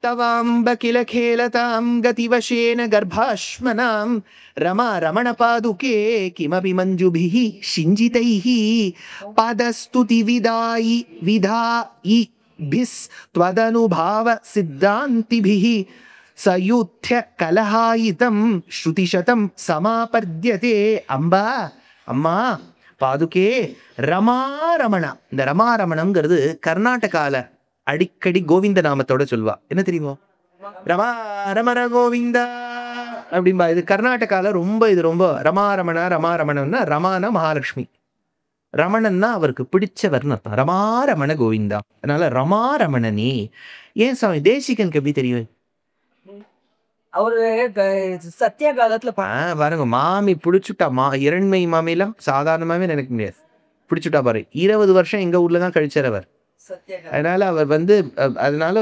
तवाम्ब किल खेलतां गतिवशेन गर्भाश्मनां रमा रमणपादुके किमपि मञ्जुभिः शिञ्जितैः पादस्तुतिविदायि विधायिभिस्त्वदनुभाव सिद्धान्तिभिः सयुध्य कलहायितं श्रुतिशतं समापर्द्यते अम्बा अम्मा பாதுகே ரமாரமணா. இந்த ரமாரமணம்ங்கிறது கர்நாடகால அடிக்கடி கோவிந்த நாமத்தோட சொல்லுவா. என்ன தெரியுமோ? ரமா ரமண கோவிந்தா அப்படின்பா. இது கர்நாடகால இது ரொம்ப ரமாரமணா. ரமாரமணம்னா ரமானா மகாலட்சுமி, ரமணன்னா அவருக்கு பிடிச்சவர்னு அர்த்தம். ரமாரமண கோவிந்தா. அதனால ரமாரமணனே. ஏன் சாமி தேசிகனுக்கு எப்படி தெரியும்? அவரு சத்திய காலத்துல பாருங்க, மாமி பிடிச்சுட்டா. இரண்மை மாமிலாம் சாதாரணமாவே நினைக்க முடியாது. பிடிச்சுட்டா பாரு. 20 வருஷம் எங்க ஊர்ல தான் கழிச்சார் அவர். அதனால அவர் அதனால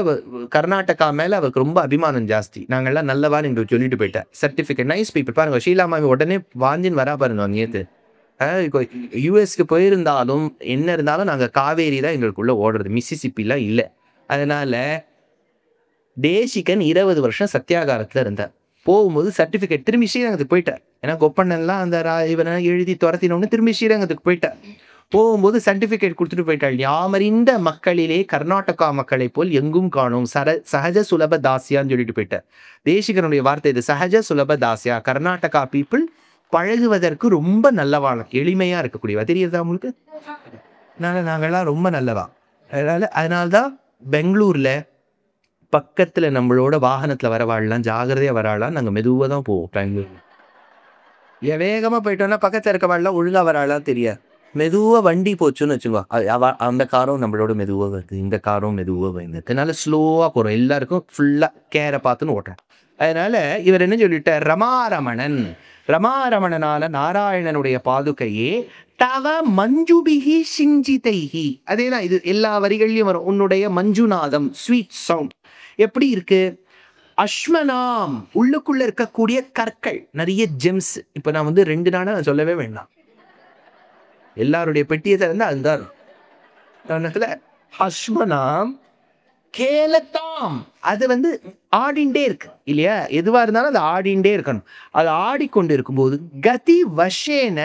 கர்நாடகா மேல அவருக்கு ரொம்ப அபிமானம் ஜாஸ்தி. நாங்கெல்லாம் நல்லவான்னு எங்களுக்கு சொல்லிட்டு போயிட்டேன். Certificate nice people. பாருங்க, ஷீலா மாமி உடனே வாஞ்சின்னு வரா பாருங்க. நேத்து யூஎஸ்க்கு போயிருந்தாலும் என்ன இருந்தாலும் நாங்க காவேரி தான் எங்களுக்குள்ள ஓடுறது, மிசிசிப்பிலாம் இல்லை. அதனால தேசிகன் 20 வருஷம் சத்தியாகாரத்துல இருந்தார். போகும்போது சர்டிபிகேட் திரும்பி ஸ்ரீரங்கத்துக்கு போயிட்டார். ஏன்னா கொப்பண்ணெல்லாம் அந்த இவனை எழுதி துரத்தினோன்னு திரும்பி ஸ்ரீரங்கத்துக்கு போயிட்டார். போகும்போது சர்டிபிகேட் கொடுத்துட்டு போயிட்டாள். யாமறிந்த மக்களிலே கர்நாடகா மக்களை போல் எங்கும் காணும் சஹஜ சுலப தாசியான்னு சொல்லிட்டு போயிட்டார். தேசிகனுடைய வார்த்தை இது, சஹஜ சுலப தாசியா. கர்நாடகா பீப்புள் பழகுவதற்கு ரொம்ப நல்லவாளம், எளிமையா இருக்கக்கூடியவா. தெரியுதா உங்களுக்கு? நாங்கெல்லாம் ரொம்ப நல்லவா. அதனால்தான் பெங்களூர்ல பக்கத்துல நம்மளோட வாகனத்துல வரவாழலாம், ஜாகிரதையா வராளாம். நாங்க மெதுவாக தான் போவோம். பெங்களூர் வேகமா போயிட்டோம்னா பக்கத்துல இருக்க வாழலாம் ஒழுங்கா வராளாம் தெரியாது. மெதுவா வண்டி போச்சுன்னு வச்சுக்கோ, அந்த காரும் நம்மளோட மெதுவா வருது, இந்த காரும் மெதுவா வருது. அதனால ஸ்லோவா போறோம். எல்லாருக்கும் ஃபுல்லா கேரை பார்த்துன்னு ஓட்டுறேன். அதனால இவர் என்ன சொல்லிட்டார்? ரமாரமணன். ரமாரமணனான நாராயணனுடைய பாதுகையே தவ மஞ்சுபிகி சிஞ்சிதைகி. அதேதான், இது எல்லா வரிகள்லயும் வரும். உன்னுடைய மஞ்சுநாதம், ஸ்வீட் சவுண்ட் எப்படி இருக்கு? அஸ்மனாம், உள்ளுக்குள்ள இருக்கக்கூடிய கற்கள், நிறைய ஜெம்ஸ். இப்ப நான் 2 நாளா சொல்லவே வேண்டாம், எல்லாருடைய பெட்டியை திறந்தா அதுதான். அஸ்மனாம் கேலத்தாம், அது ஆடிண்டே இருக்கு இல்லையா? எதுவா இருந்தாலும் அது ஆடிண்டே இருக்கணும். அது ஆடிக்கொண்டு இருக்கும்போது கதி வசேன,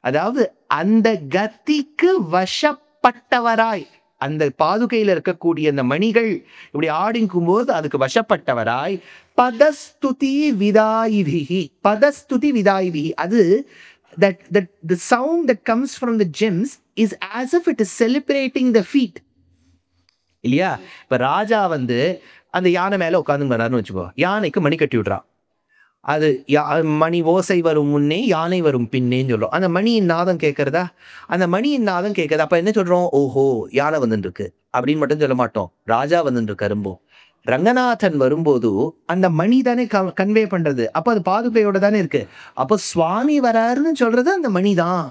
அதாவது அந்த கதிக்கு வசப்பட்டவராய், அந்த பாதுகையில் இருக்கக்கூடிய அந்த மணிகள் இப்படி ஆடிக்கும் போது அதுக்கு வசப்பட்டவராய், பதஸ்துதி விதாயிபிகி. பதஸ்துதி விதாயிபிகி, அது that the sound that comes from the gems is as if it is celebrating the feat இல்லையா? இப்ப ராஜா அந்த யானை மேல உட்கார்ந்து வராருன்னு வச்சுக்கோ, யானைக்கு மணி கட்டி விடுறான். அது மணி ஓசை வரும் முன்னே யானை வரும் பின்னேன்னு சொல்றோம். அந்த மணியின் நாதம் கேட்கறதா? அந்த மணியின் நாதம் கேட்கறதா? அப்ப என்ன சொல்றோம்? ஓஹோ, யானை வந்துட்டு இருக்கு அப்படின்னு மட்டும் சொல்ல மாட்டோம். ராஜா வந்துட்டு இருக்காரும்போ. ரங்கநாதன் வரும்போது அந்த மணி தானே கன்வே பண்றது. அப்ப அது பாதுகையோட தானே இருக்கு. அப்போ சுவாமி வராருன்னு சொல்றது அந்த மணி தான்.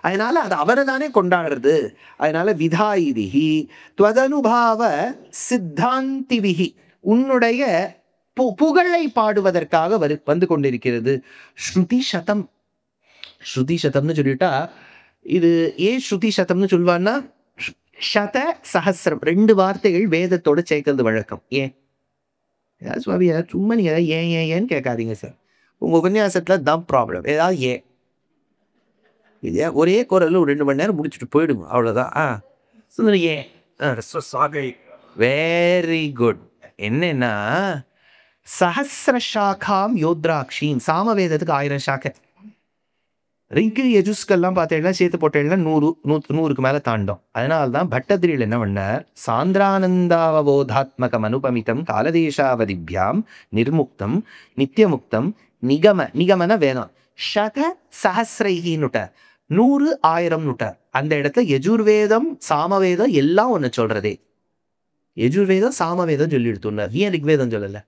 அதனால அது அவரை தானே கொண்டாடுறது. அதனால விதாயிதிகி துவதனுபாவ சித்தாந்திவிகி, உன்னுடைய புகழை பாடுவதற்காக வந்து கொண்டிருக்கிறது. ஸ்ருதி சதம். ஸ்ருதி சதம்னு சொல்லிட்டா, இது ஏன் ஸ்ருதி சதம்னு சொல்லுவான்னா, சத சஹசிரம் 2 வார்த்தைகள் வேதத்தோட சேர்க்கறது வழக்கம். ஏன் சுவாமி சும்மா நீங்க ஏன் ஏன் ஏன்னு கேட்காதீங்க சார். உங்க உபன்யாசத்துல தான் ப்ராப்ளம். ஏதாவது ஏன் ஒரே குரல் 2 மணி நேரம் முடிச்சுட்டு போயிடுங்க, அவ்வளவுதான். சுந்தரி ஏன் வெரி குட். என்னன்னா சஹசிர சாக்காம் யோத்ராட்சின், சாமவேதத்துக்கு 1000 சாக்கை. ரிக்கு யஜுஸ்கெல்லாம் பார்த்தீங்கன்னா சேர்த்து போட்டேன்னா 100க்கு மேல தாண்டும். அதனால்தான் பட்டதிரியில் என்ன பண்ணார்? சாந்திரானந்தாவபோதாத்மகம் அனுபமிதம் காலதேசாவதிபியாம் நிர்முக்தம் நித்தியமுக்தம் நிகமன வேதம் சத சஹசிரைகின்னுட்டார். 100 1000 நுட்டார். அந்த இடத்துல யஜுர்வேதம் சாமவேதம் எல்லாம் ஒன்று சொல்றதே. யஜுர்வேதம் சாமவேதம் சொல்லி எடுத்துனார். ஏன் ரிக்வேதம் சொல்லல?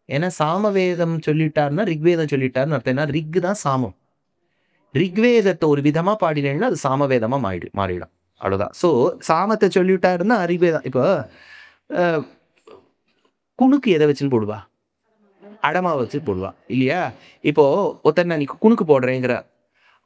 ஏன்னா சாமவேதம் சொல்லிட்டாருன்னா ரிக்வேதம் சொல்லிட்டாருன்னு அர்த்தம். ரிக் தான் சாமம். ரிக்வேதத்தை ஒரு விதமா பாடினேன்னா அது சாமவேதமா மாறிடும், அவ்வளவுதான். ஸோ சாமத்தை சொல்லிட்டாருன்னா ரிக்வேதம். இப்போ குணுக்கு எதை வச்சுன்னு போடுவா? அடமா வச்சு போடுவா இல்லையா? இப்போ ஒருத்தர் நீ குணுக்கு போடுறேங்கிற,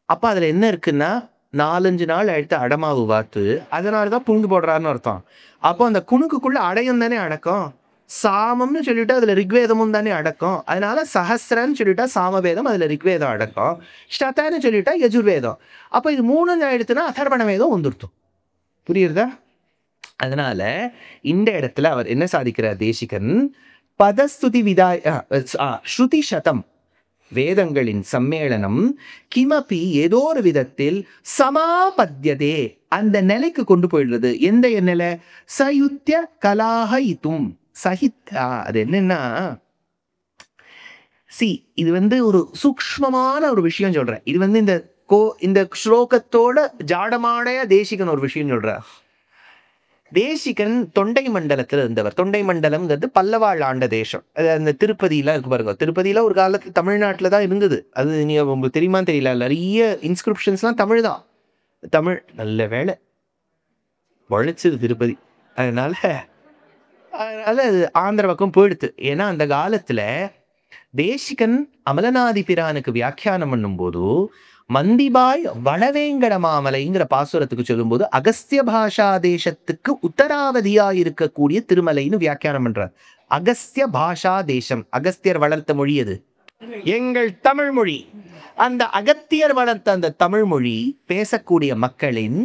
அப்ப அதுல என்ன இருக்குன்னா 4-5 நாள் எடுத்து அடமாவு வாத்து, அதனாலதான் புழுந்து போடுறாருன்னு அர்த்தம். அப்போ அந்த குணுக்குள்ள அடையும் தானே அடக்கம். சாமம்னு சொல்லிட்டு அதுல ரிக்வேதமும் தானே அடக்கம். அதனால சஹஸ்ரன்னு சொல்லிட்டா சாமவேதம், அதுல ரிக்வேதம் அடக்கம். ஷதன்னு சொல்லிட்டா யஜுர்வேதம். அப்ப இது 3 எடுத்துனா அதர்வண வேதம் வந்துருத்தோம். புரியுறதா? அதனால இந்த இடத்துல அவர் என்ன சாதிக்கிறார் தேசிகன், பதஸ்துதி ஸ்ருதி சதம், வேதங்களின் சம்மேளனம், கிமபி ஏதோ ஒரு விதத்தில் சமாபத்தியதே, அந்த நிலைக்கு கொண்டு போயிடுறது. எந்த நிலை? சயுத்திய கலாஹித்தும், அது என்னன்னா, இது ஒரு சூக்ஷ்மமான ஒரு விஷயம் சொல்றேன். இது இந்த ஸ்லோகத்தோட ஜாடமாடைய தேசிகன் ஒரு விஷயம் சொல்றார். தேசிகன் தொண்டை மண்டலத்தில் இருந்தவர். தொண்டை மண்டலம்ங்கிறது பல்லவாள் ஆண்ட தேசம். அது அந்த திருப்பதியெல்லாம் இருக்கு பாருங்க. திருப்பதியில ஒரு காலத்தில் தமிழ்நாட்டில் தான் இருந்தது. அது உங்களுக்கு தெரியுமா தெரியல, நிறைய இன்ஸ்கிரிப்ஷன்ஸ்லாம் தமிழ் தான். தமிழ் நல்ல வேலை உழைச்சது திருப்பதி. அதனால அது ஆந்திர பக்கம் போயிடுத்து. ஏன்னா அந்த காலத்துல தேசிகன் அமலநாதி பிரானுக்கு வியாக்கியானம் பண்ணும்போது மந்திபாய் வடவேங்கட மாமலைங்கிற பாசுரத்துக்கு சொல்லும்போது அகஸ்திய பாஷா தேசத்துக்கு உத்தராவதியா இருக்கக்கூடிய திருமலைன்னு வியாக்கியானம் பண்றார். அகஸ்திய பாஷா தேசம், அகஸ்தியர் வளர்த்த மொழி அது எங்கள் தமிழ் மொழி. அந்த அகத்தியர் வளர்த்த அந்த தமிழ் மொழி பேசக்கூடிய மக்களின்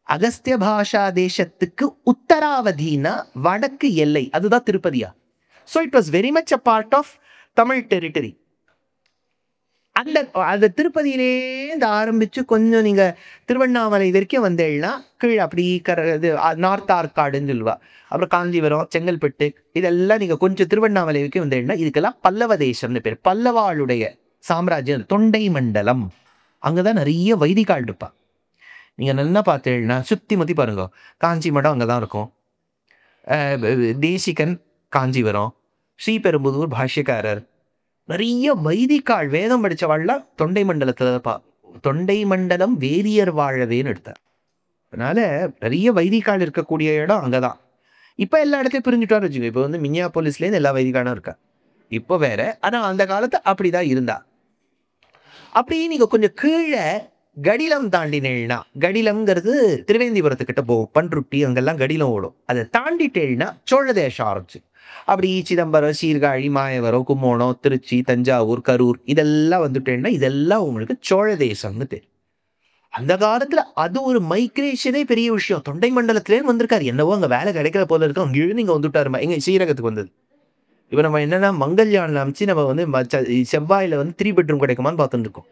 அகஸ்திய பாஷா தேசத்துக்கு உத்தராவதினா வடக்கு எல்லை, அதுதான் திருப்பதியா. So it was very much a part of Tamil territory. அந்த திருப்பதியிலேருந்து ஆரம்பிச்சு கொஞ்சம் நீங்க திருவண்ணாமலை வரைக்கும் வந்தேன்னா கீழே அப்படி நார்த் ஆர்காடுன்னு சொல்லுவா. அப்புறம் காஞ்சிபுரம், செங்கல்பட்டு, இதெல்லாம் நீங்க கொஞ்சம் திருவண்ணாமலை வரைக்கும் வந்தேன்னா இதுக்கெல்லாம் பல்லவ தேசம்னு பேர். பல்லவாளுடைய சாம்ராஜ்யம் தொண்டை மண்டலம். அங்கதான் நிறைய வைதிகால் இருப்பா. நீங்க நல்லா பார்த்தேன்னா சுத்தி முத்தி பாருங்க, காஞ்சி மடம் அங்கதான் இருக்கும். தேசிகன் காஞ்சிபுரம், ஸ்ரீபெரும்புதூர் பாஷ்யக்காரர், நிறைய வைதிகால் வேதம் படிச்சவாள்லாம் தொண்டை மண்டலத்துல தொண்டை மண்டலம் வேதியர் வாழவேன்னு எடுத்தார். அதனால நிறைய வைதிகால் இருக்கக்கூடிய இடம் அங்கதான். இப்ப எல்லா இடத்தையும் பிரிஞ்சுட்டாரு வச்சுக்கோ. இப்ப மினியாபோலிஸ்லேருந்து எல்லா வைதிகாலும் இருக்கா. இப்போ வேற. ஆனா அந்த காலத்து அப்படிதான் இருந்தா. அப்படி நீங்க கொஞ்சம் கீழே கடிலம் தாண்டினேன்னா, கடிலம்ங்கிறது திருவேந்திபுரத்துக்கிட்ட போகும், பன்ருட்டி அங்கெல்லாம் கடிலம் ஓடும். அதை தாண்டிட்டேன்னா சோழ தேசம் ஆரம்பிச்சு. அப்படி சிதம்பரம், சீர்காழி, மாயவரம், கும்போணம், திருச்சி, தஞ்சாவூர், கரூர் இதெல்லாம் வந்துட்டேன்னா இதெல்லாம் உங்களுக்கு சோழ தேசம்னு தெரியும். அந்த காலத்துல அது ஒரு மைக்ரேஷனே பெரிய விஷயம். தொண்டை மண்டலத்திலே வந்திருக்காரு. என்னவோ அங்க வேலை கிடைக்கிற போல இருக்கு, அங்க எழுந்து இங்க வந்துட்டாருமா. எங்க ஸ்ரீரங்கத்துக்கு வந்தது. இப்ப நம்ம என்னன்னா மங்கல்யான் அமைச்சு நம்ம செவ்வாயில 3 பெட்ரூம் கிடைக்குமான்னு பார்த்துட்டு இருக்கோம்.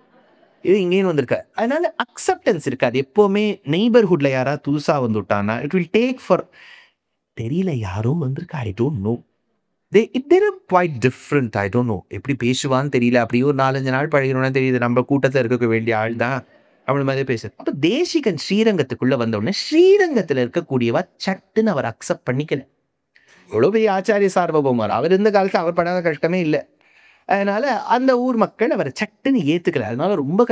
இது இங்கேயும் வந்திருக்க. அதனால அக்செப்டன்ஸ் இருக்காது. எப்பவுமே நெய்பர்ஹுட்ல யாராவது புதுசா வந்துட்டானா இட் வில் டேக் ஃபார், தெரியல யாரும் வந்திருக்கா, I don't know. They're quite different. I don't know. எப்படி பேசுவான்னு தெரியல. அப்படியே ஒரு 4-5 நாள் பழகிறோம்னா தெரியுது நம்ம கூட்டத்தில் இருக்க வேண்டிய ஆள் தான் அவள் மாதிரி பேசுறது. அப்போ தேசிகன் ஸ்ரீரங்கத்துக்குள்ள வந்த உடனே ஸ்ரீரங்கத்தில் இருக்கக்கூடியவா சட்டுன்னு அவர் அக்செப்ட் பண்ணிக்கல. எவ்வளோ பெரிய ஆச்சாரிய சார்வபௌமர் அவர். இந்த காலத்தில் அவர் படாத கஷ்டமே இல்லை. அதனால அந்த ஊர் மக்கள் அவரை சட்டுன்னு ஏத்துக்கல. அதனால ரொம்ப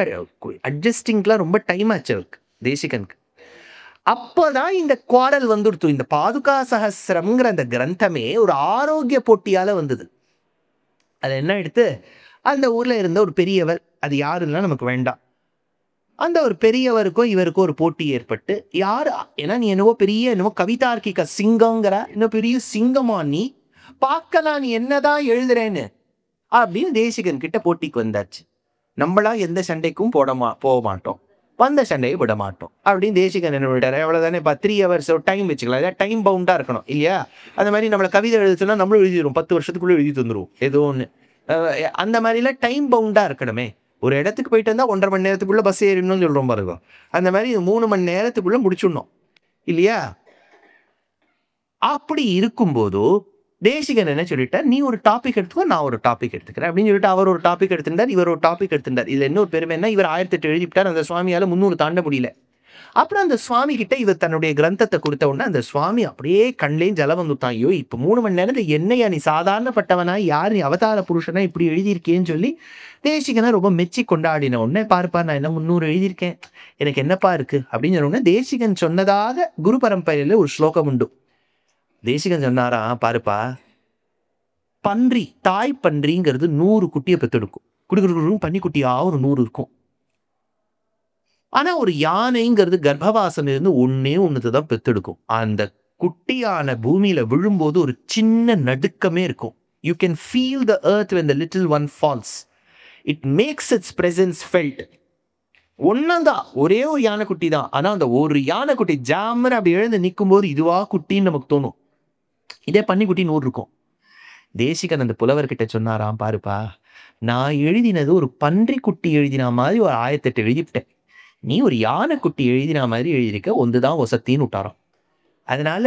அட்ஜஸ்டிங்லாம் ரொம்ப டைம் ஆச்சு அவருக்கு, தேசிகனுக்கு. அப்போதான் இந்த குவாரல் வந்துடுத்து. இந்த பாதுகா சஹஸ்ரம்ங்கிற அந்த கிரந்தமே ஒரு ஆரோக்கிய போட்டியால வந்தது. அது என்ன எடுத்து அந்த ஊர்ல இருந்த ஒரு பெரியவர், அது யாருன்னா நமக்கு வேண்டாம், அந்த ஒரு பெரியவருக்கும் இவருக்கும் ஒரு போட்டி ஏற்பட்டு, யாரு ஏன்னா நீ என்னவோ கவிதார்க்கிக சிங்கங்கிற இன்னும் பெரிய சிங்கமா, நீ பார்க்கலாம் நீ என்னதான் எழுதுறேன்னு அப்படின்னு தேசிகன் கிட்ட போட்டிக்கு வந்தாச்சு. நம்மளா எந்த சண்டைக்கும் போக மாட்டோம், வந்த சண்டையை விட மாட்டோம் அப்படின்னு தேசிகன் என்ன விட்டாரு. அவ்வளவுதானே. 3 hours டைம் வச்சுக்கலாம். ஏதாவது டைம் பவுண்டா இருக்கணும் இல்லையா? அந்த மாதிரி நம்மளை கவிதை எழுதுனா நம்மளும் எழுதிடுவோம், 10 வருஷத்துக்குள்ள எழுதி தந்துருவோம் ஏதோ ஒன்று. அந்த மாதிரிலாம் டைம் பவுண்டா இருக்கணுமே. ஒரு இடத்துக்கு போயிட்டு வந்தா 1.5 மணி நேரத்துக்குள்ள பஸ் ஏறிடணும்னு சொல்றோம் பாருங்க. அந்த மாதிரி 3 மணி நேரத்துக்குள்ள முடிச்சிடணும் இல்லையா? அப்படி இருக்கும்போது தேசிகன் என்ன சொல்லிட்டார், நீ ஒரு டாபிக் எடுத்துக்கோ, நான் ஒரு டாபிக் எடுத்துக்கிறேன் அப்படின்னு சொல்லிட்டு அவர் ஒரு டாபிக் எடுத்திருந்தார், இவர் ஒரு டாபிக் எடுத்திருந்தார். இதுல இன்னொரு பெருமை என்ன, இவர் 1008 எழுதிவிட்டார், அந்த சுவாமியால 300 தாண்ட முடியல. அப்புறம் அந்த சுவாமி கிட்ட இவர் தன்னுடைய கிரந்தத்தை கொடுத்த உடனே அந்த சுவாமி அப்படியே கண்லேயும் ஜலம் வந்துட்டான். ஐயோ, இப்ப 3 மணி நேரத்துல என்னையா நீ சாதாரணப்பட்டவனா, யார் நீ அவதார புருஷனா இப்படி எழுதியிருக்கேன்னு சொல்லி தேசிகனை ரொம்ப மெச்சி கொண்டாடின உடனே, பாருப்பா நான் என்ன 300 எழுதியிருக்கேன், எனக்கு என்னப்பா இருக்கு அப்படின்னு சொன்ன உடனே தேசிகன் சொன்னதாக குரு பரம்பரையில ஒரு ஸ்லோகம் உண்டு. தேசிகன் சொன்னாரா, பாருப்பா, பன்றி, தாய் பன்றிங்கிறது 100 குட்டியை பெற்றெடுக்கும். குடுக்குறு பன்னிக்குட்டியா ஒரு 100 இருக்கும். ஆனா ஒரு யானைங்கிறது கர்ப்பவாசம் இருந்து ஒன்னே ஒன்று தான் பெத்தெடுக்கும். அந்த குட்டியான பூமியில விழும்போது ஒரு சின்ன நடுக்கமே இருக்கும். You can feel the earth when the little one falls. It makes its presence felt. ஒன்னதான் ஒரே ஒரு யானைக்குட்டி தான். ஆனா அந்த ஒரு யானைக்குட்டி ஜாமர் அப்படி எழுந்து நிற்கும் போது இதுவா குட்டின்னு நமக்கு தோணும். இதே பன்னிக்குட்டி 100 இருக்கும். தேசிகன் அந்த புலவர்கிட்ட சொன்னாராம், பாருப்பா நான் எழுதினது ஒரு பன்றிக்குட்டி எழுதின மாதிரி ஒரு 1008 எழுதிவிட்டேன். நீ ஒரு யானைக்குட்டி எழுதின மாதிரி எழுதியிருக்க, ஒன்றுதான் ஒசத்தின்னு விட்டாராம். அதனால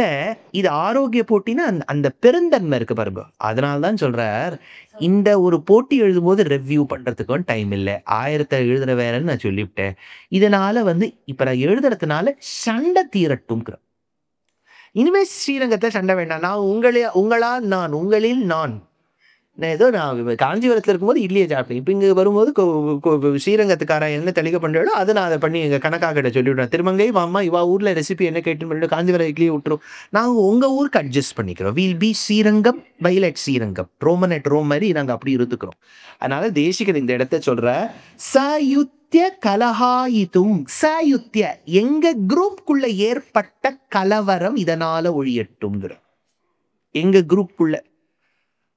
இது ஆரோக்கிய போட்டின்னா அந்த பெருந்தன்மை இருக்கு பாருங்க. அதனால தான் சொல்றார், இந்த ஒரு போட்டி எழுதும்போது ரெவ்யூ பண்றதுக்கும் டைம் இல்லை, 1000 எழுதுற வேறன்னு நான் சொல்லிவிட்டேன். இதனால இப்ப நான் எழுதுறதுனால சண்டை தீரட்டும். இனிமே ஸ்ரீரங்கத்தில் சண்டை வேண்டாம். நான் உங்களால் நான், உங்களில் நான் ஏதோ நான் காஞ்சிபுரத்தில் இருக்கும்போது இட்லியை சாப்பிட்டேன். இப்போ இங்கே வரும்போது ஸ்ரீரங்கத்துக்காரன் என்ன தெளிக்க பண்ணுறோ அதை நான் அதை பண்ணி எங்கள் கணக்காக்கிட்ட சொல்லிவிடுவேன். திருமங்கை மாமா இவா ஊரில் ரெசிபி என்ன கேட்டுன்னு பண்ணிட்டு காஞ்சிபுரம் இட்லியை விட்டுரும். நாங்கள் உங்கள் ஊருக்கு அட்ஜஸ்ட் பண்ணிக்கிறோம். Will be Srirangam pilot Srirangam, Roman at Rome மாதிரி நாங்கள் அப்படி இருந்துக்கிறோம். அதனால தேசிகன் இந்த இடத்த சொல்கிற சயுத்திய கலஹாயித்தும், சயுத்திய எங்கள் குரூப்புக்குள்ள ஏற்பட்ட கலவரம் இதனால் ஒழியட்டும்ங்கிற. எங்கள் குரூப்புக்குள்ள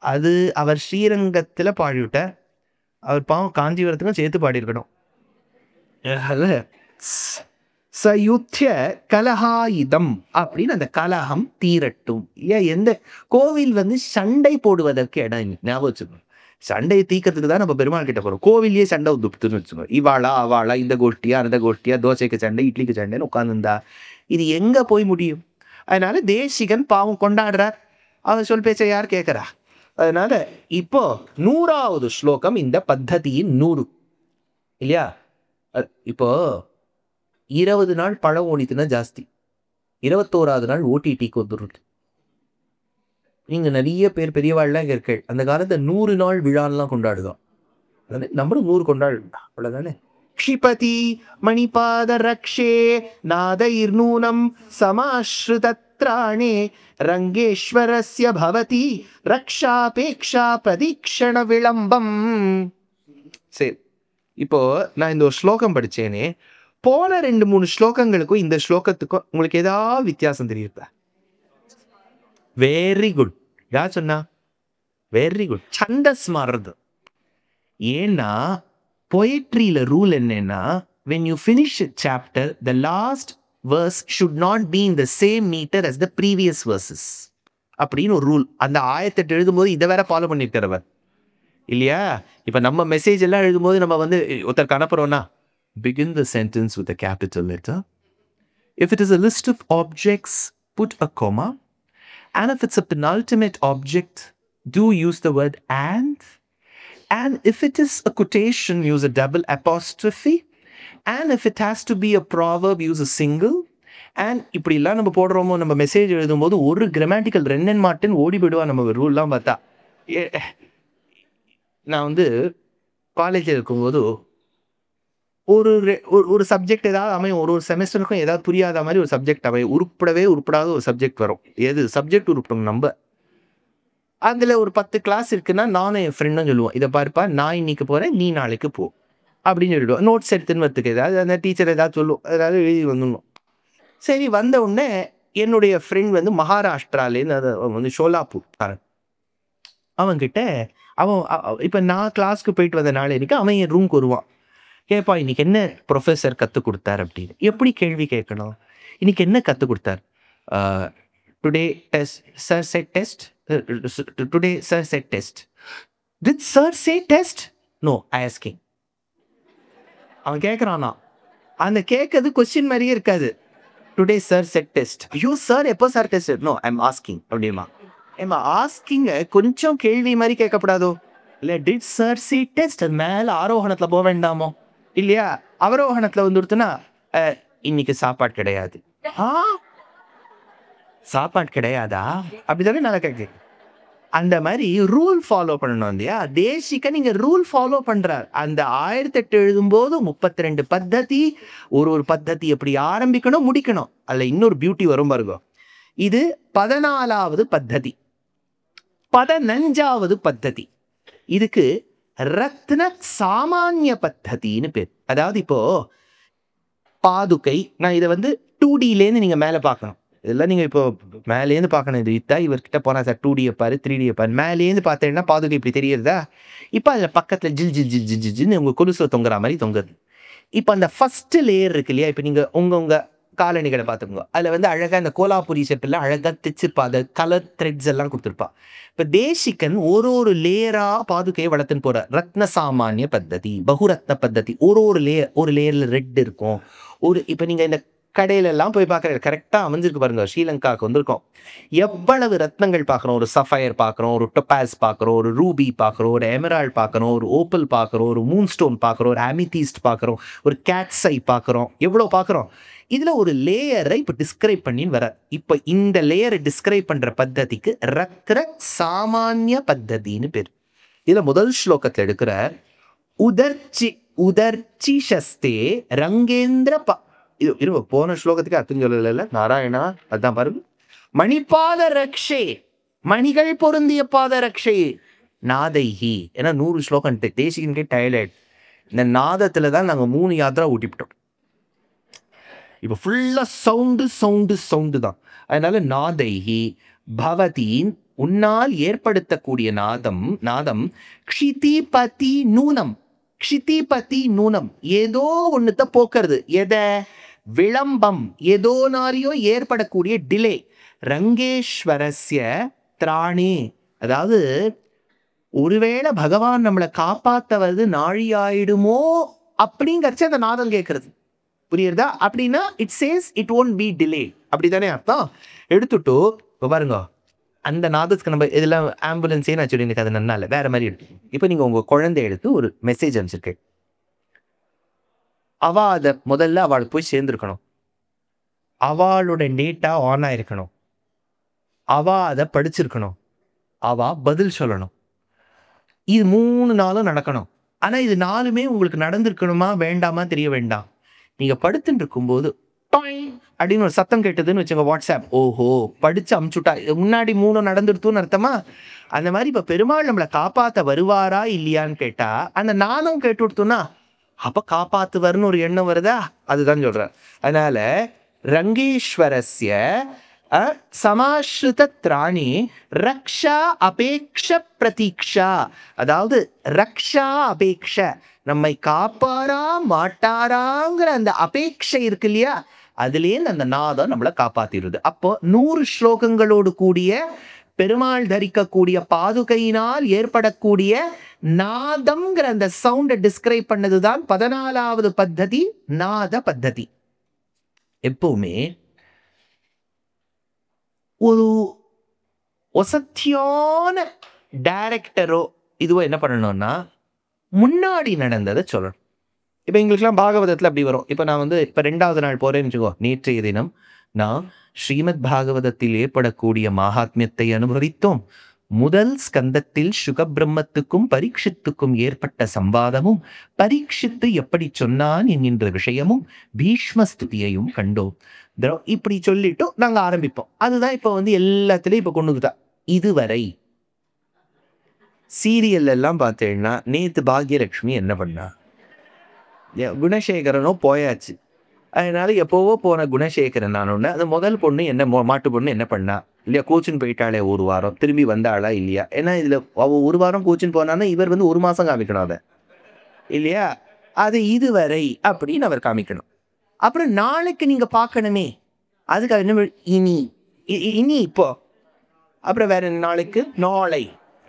அது அவர் ஸ்ரீரங்கத்தில் பாடிவிட்ட, அவர் பாவம் காஞ்சிபுரத்துக்கும் சேர்த்து பாடியிருக்கணும். சயுத்திய கலஹாயுதம் அப்படின்னு அந்த கலகம் தீரட்டும். ஏன் எந்த கோவில் சண்டை போடுவதற்கு இடம் ஞாபகம் வச்சுக்கணும். சண்டையை தீக்கிறதுக்கு தான் நம்ம பெருமாள் கிட்ட போகிறோம். கோவிலேயே சண்டை உதுப்புத்துன்னு வச்சுக்கோங்க. இவாளா அவாளா, இந்த கோஷ்டியா அந்த கோஷ்டியா, தோசைக்கு சண்டை இட்லிக்கு சண்டைன்னு உட்காந்துருந்தா இது எங்கே போய் முடியும்? அதனால தேசிகன் பாவம் கொண்டாடுறார். அவர் சொல் பேச்ச யார் கேட்குறா? அதனால இப்போ 100வது ஸ்லோகம் இந்த பத்ததியின் 100 இல்லையா? இப்போ 20 நாள் பழம் ஓடித்துனா ஜாஸ்தி, 21வது நாள் ஓடிடிக்கு வந்துடுது. நீங்க நிறைய பேர் பெரியவாள்லாம் இருக்கள் அந்த காலத்தை 100 நாள் விழாலாம் கொண்டாடுதோம். நம்மளும் 100 கொண்டாடுறோம், அவ்வளவுதானே. க்ஷிபதி மணிபாத ரக்ஷே நாதைர்நூனம் சமாஸ்ருதத்ராணே ரங்கேஸ்வரஸ்ய பவதி ரக்ஷாபேக்ஷா பிரதீக்ஷண விளம்பம். சரி, இப்போ நான் இந்த ஒரு ஸ்லோகம் படிச்சேனே, போன 2-3 ஸ்லோகங்களுக்கும் இந்த ஸ்லோகத்துக்கும் உங்களுக்கு ஏதாவது வித்தியாசம் தெரியுதா? Very good. யார் சொன்னா? Very good. சண்டஸ் மாறுறது. ஏன்னா பொயட்ரியில ரூல் என்னன்னா, when you finish a chapter, the last verse should not be in the same meter as the previous verses அப்படின்னு ஒரு ரூல். அந்த 1008 எழுதும்போது இதை வேற ஃபாலோ பண்ணிருக்கிறவர் இல்லையா? இப்ப நம்ம மெசேஜ் எல்லாம் எழுதும்போது நம்ம ஒருத்தருக்கு அனுப்புறோம்னா, begin the sentence with a capital letter. If it is a list of objects, put a comma. And if it's a penultimate object, do use the word and. And if it is a quotation, use a double apostrophe. And if it has to be a proverb, use a single. And இப்படிலாம் நம்ம போடுறோமோ, நம்ம message எழுதும்போது ஒரு grammatical ரெண்டன் Martin ஓடி போயிடுவா நம்ம ரூல்லாம் பார்த்தா. நான் காலேஜில் இருக்கும்போது ஒரு சப்ஜெக்ட் ஏதாவது அமையும், ஒரு செமஸ்டருக்கும் ஏதாவது புரியாத மாதிரி ஒரு சப்ஜெக்ட் அமையும், உருப்படாத ஒரு சப்ஜெக்ட் வரும். எது சப்ஜெக்ட் உருப்படும் நம்ம. அதில் ஒரு 10 கிளாஸ் இருக்குன்னா நானும் என் ஃப்ரெண்டும் சொல்லுவோம், இதை பாருப்பா நான் இன்னைக்கு போகிறேன், நீ நாளைக்கு போ அப்படின்னு சொல்லிடுவோம். நோட்ஸ் எடுத்துன்னு வரத்துக்கு ஏதாவது அந்த டீச்சர் ஏதாவது சொல்லுவோம், ஏதாவது எழுதி வந்துடணும். சரி, வந்த உடனே என்னுடைய ஃப்ரெண்ட் மகாராஷ்டிராலேருந்து ஷோலாப்பூர் அவன்கிட்ட இப்போ நான் கிளாஸ்க்கு போயிட்டு வந்த நாள் இன்னைக்கு அவன் என் ரூம்க்கு வருவான். கேட்பா, இன்னைக்கு என்ன ப்ரொஃபஸர் கற்றுக் கொடுத்தார் அப்படின்னு. எப்படி கேள்வி கேட்கணும்? இன்னைக்கு என்ன கற்றுக் கொடுத்தார்? Today test sir set test. Today sir said test. Did sir say test? No, asking. அவன் கேட்குறானா, அந்த கேட்கறது கொஸ்டின் மாதிரியே இருக்காது. Today sir set test. ஐயோ சார் எப்போ sir test? No, I am asking அப்படிமா. ஏமா ஆஸ்கிங்க கொஞ்சம் கேள்வி மாதிரி கேட்கப்படாதோ? இல்லை, டிட் சார் சி டெஸ்ட், அது மேலே ஆரோகணத்தில் போக வேண்டாமோ இல்லையா? அவரோகணத்தில் வந்துடுத்துனா இன்னைக்கு சாப்பாடு கிடையாது. சாப்பாடு கிடையாதா அப்படிதானே நல்லா கேட்கு. அந்த மாதிரி ரூல் ஃபாலோ பண்ணணும் இல்லையா? தேசிக்க நீங்க ரூல் ஃபாலோ பண்றார். அந்த 1008 எழுதும்போது 32 பத்ததி, ஒரு பத்ததி எப்படி ஆரம்பிக்கணும் முடிக்கணும். அதில் இன்னொரு பியூட்டி வரும் பாருங்க. இது 14வது பத்ததி, 15வது பத்ததி. இதுக்கு ரத்ன சாமானிய பத்ததின்னு பேர். அதாவது இப்போ பாதுகை. நான் இதை வந்து 2Dலேருந்து நீங்கள் மேலே பார்க்கணும். இதெல்லாம் நீங்கள் இப்போ மேலேருந்து பார்க்கணும். இது இத்தா இவர்கிட்ட போனால் சார் 2D பாரு 3D பாரு. மேலேருந்து பார்த்தீங்கன்னா பாதுகை இப்படி தெரியுறதா? இப்போ அதில் பக்கத்தில் ஜில் ஜில் ஜில் ஜில் ஜில்னு உங்கள் கொலுசில் தொங்குற மாதிரி தொங்குது. இப்போ அந்த ஃபஸ்ட்டு லேயர் இருக்கு இல்லையா? இப்போ நீங்கள் உங்கள் காலணிகளை பார்த்துக்கோங்க. அதில் வந்து அழகாக இந்த கோலாபுரி செட்டில் அழகாக தைச்சிருப்பா. அதை கலர் த்ரெட்ஸ் எல்லாம் கொடுத்துருப்பா. இப்போ தேசிகன் ஒரு லேயராக பாதுகையை வளர்த்துன்னு போகிறார். ரத்ன சாமானிய பத்ததி, பகுரத்ன பத்ததி. ஒரு லேயரில் ரெட் இருக்கும். இப்போ நீங்கள் இந்த கடையிலெல்லாம் போய் பார்க்குற கரெக்டாக அமைஞ்சிருக்கு பாருங்க. ஸ்ரீலங்காவுக்கு வந்திருக்கோம். எவ்வளவு ரத்னங்கள் பார்க்குறோம். ஒரு சஃபயர் பார்க்குறோம், ஒரு டொபாஸ் பார்க்குறோம், ஒரு ரூபி பார்க்குறோம், ஒரு எமரால்ட் பார்க்குறோம், ஒரு ஓப்பல் பார்க்குறோம், ஒரு மூன் ஸ்டோன் பார்க்குறோம், ஒரு அமிதீஸ்ட் பார்க்குறோம், ஒரு கேட்ஸை பார்க்குறோம். எவ்வளோ பார்க்குறோம். இதில் ஒரு லேயரை இப்போ டிஸ்கிரைப் பண்ணின்னு வர. இப்போ இந்த லேயரை டிஸ்கிரைப் பண்ணுற பத்ததிக்கு ரத்ன சாமானிய பத்ததின்னு பேர். இதில் முதல் ஸ்லோகத்தில் எடுக்கிற உதர்ச்சிஷஸ்தே ரங்கேந்திர போன ஸ்லோகத்துக்கு அர்த்தம் சொல்லல. நாராயணா அதுதான் பாருங்க. மணிபாத ரக்ஷே, மணிகள் பொருந்திய பாத ரக்ஷே நாதைஹி. ஏன்னா 100 ஸ்லோகம் தேசிகனுக்கே டயர்ட். இந்த நாதத்தில் தான் நாங்கள் 3 யாத்திரா ஊட்டிவிட்டோம். இப்போ ஃபுல்லாக சவுண்டு தான். அதனால நாதைஹி பவதீன், உன்னால் ஏற்படுத்தக்கூடிய நாதம் க்ஷிதிபதி நூனம், ஏதோ ஒன்றுத்த போக்குறது. எதை? விளம்பம், ஏதோனாரியோ ஏற்படக்கூடிய டிலே. ரங்கேஸ்வரஸ்ய திராணி, அதாவது ஒருவேளை பகவான் நம்மளை காப்பாற்ற நாழி ஆயிடுமோ அப்படிங்கிறச்சு அந்த நாதம் கேட்கறது. புரியுறதா? அப்படின்னா it says it won't be delay. அப்படி தானே அர்த்தம். எடுத்துட்டு இப்போ பாருங்க, அந்த நாதத்துக்கு நம்ம இதெல்லாம் ஆம்புலன்ஸே நான் சொல்லி எனக்கு அது நல்லா இல்லை, வேற மாதிரி எடுத்து. இப்போ நீங்கள் உங்கள் குழந்தை எடுத்து ஒரு மெசேஜ் அனுப்பிச்சிருக்கேன். அதை முதல்ல அவளுக்கு போய் சேர்ந்துருக்கணும். அவளோட டேட்டா ஆன் ஆயிருக்கணும். அதை படிச்சிருக்கணும். பதில் சொல்லணும். இது 3 நாளும் நடக்கணும். ஆனால் இது 4மே உங்களுக்கு நடந்திருக்கணுமா வேண்டாமா தெரிய வேண்டாம். நீங்கள் படுத்துட்டு இருக்கும்போது அப்படின்னு ஒரு சத்தம் கேட்டதுன்னு வச்சுங்க வாட்ஸ்அப், ஓஹோ படிச்சு அமுச்சுட்டா, முன்னாடி 3 நடந்துடுத்துன்னு அர்த்தமா? அந்த மாதிரி இப்போ பெருமாள் நம்மளை காப்பாற்ற வருவாரா இல்லையான்னு கேட்டா அந்த நானும் கேட்டு கொடுத்தோன்னா அப்போ காப்பாற்றுவார்னு ஒரு எண்ணம் வருதா? அதுதான் சொல்றார். அதனால ரங்கேஸ்வரஸ்ய சமாஸ்ருத திராணி ரக்ஷா அபேக்ஷ பிரதீக்ஷா. அதாவது ரக்ஷா அபேக்ஷ, நம்மை காப்பாரா மாட்டாராங்கிற அந்த அபேட்சை இருக்கு இல்லையா? அதுலேருந்து அந்த நாதம் நம்மளை காப்பாத்திடுது. அப்போ 100 ஸ்லோகங்களோடு கூடிய பெருமாள் தரிக்கக்கூடிய பாதுகையினால் ஏற்படக்கூடிய நாதம்ங்கிற அந்த சவுண்டை டிஸ்கிரைப் பண்ணதுதான் 14வது பத்ததி, நாத பத்ததி. எப்பவுமே ஒரு ஒசத்தியான டைரக்டரோ இதுவோ என்ன பண்ணணும்னா முன்னாடி நடந்ததை சொல்லணும். இப்போ எங்களுக்குலாம் பாகவதத்தில் அப்படி வரும். இப்போ நான் வந்து இப்போ 2வது நாள் போகிறேன்னு வச்சுக்கோ. நேற்றைய தினம் நான் ஸ்ரீமத் பாகவதத்தில் ஏற்படக்கூடிய மகாத்மியத்தை அனுபவித்தோம். முதல் ஸ்கந்தத்தில் சுகபிரம்மத்துக்கும் பரீட்சித்துக்கும் ஏற்பட்ட சம்பாதமும், பரீட்சித்து எப்படி சொன்னான் என்கின்ற விஷயமும், பீஷ்மஸ்துதியையும் கண்டோம். இப்படி சொல்லிட்டு நாங்கள் ஆரம்பிப்போம். அதுதான் இப்போ வந்து எல்லாத்துலேயும் இப்போ கொண்டுதான். இதுவரை சீரியல் எல்லாம் பார்த்தேன்னா நேற்று பாக்யலட்சுமி என்ன பண்ணா? குணசேகரனோ போயாச்சு. அதனால எப்போவோ போன குணசேகரன் நான் ஒன்று, அந்த முதல் பொண்ணு என்ன மாட்டு பொண்ணு என்ன பண்ணா இல்லையா? கோச்சின் போயிட்டாலே 1 வாரம், திரும்பி வந்தாளா இல்லையா? ஏன்னா இதில் அவள் 1 வாரம் கோச்சின் போனான்னா இவர் வந்து 1 மாதம் காமிக்கணும் அதை இல்லையா? அது இதுவரை அப்படின்னு அவர் காமிக்கணும். அப்புறம் நாளைக்கு நீங்கள் பார்க்கணுமே, அதுக்கு என்ன இனி இப்போ, அப்புறம் வேற நாளைக்கு நாளை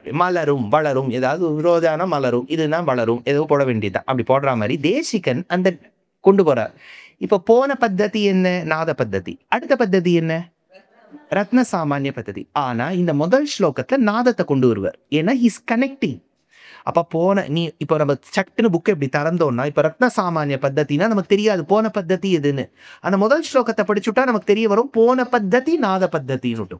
மலரும் வளரும், ஏதாவது விரோதான மலரும், இதுதான் வளரும், ஏதோ போட வேண்டியதுதான். அப்படி போடுற மாதிரி தேசிகன் அந்த கொண்டு போறார். இப்போ போன பத்ததி என்ன? நாத பத்ததி. அடுத்த பத்ததி என்ன? ரத்ன சாமானிய பத்ததி. ஆனா இந்த முதல் ஸ்லோகத்துல நாதத்தை கொண்டு வருவார். ஏன்னா ஹீஸ் கனெக்டிங். அப்ப இப்போ நம்ம சட்டுன்னு புக்கை இப்படி திறந்தோம்னா இப்போ ரத்ன சாமானிய பத்தத்தினா நமக்கு தெரியாது போன பத்ததி எதுன்னு. அந்த முதல் ஸ்லோகத்தை படிச்சுட்டா நமக்கு தெரிய வரும் போன பத்ததி நாத பத்தத்தின்னு.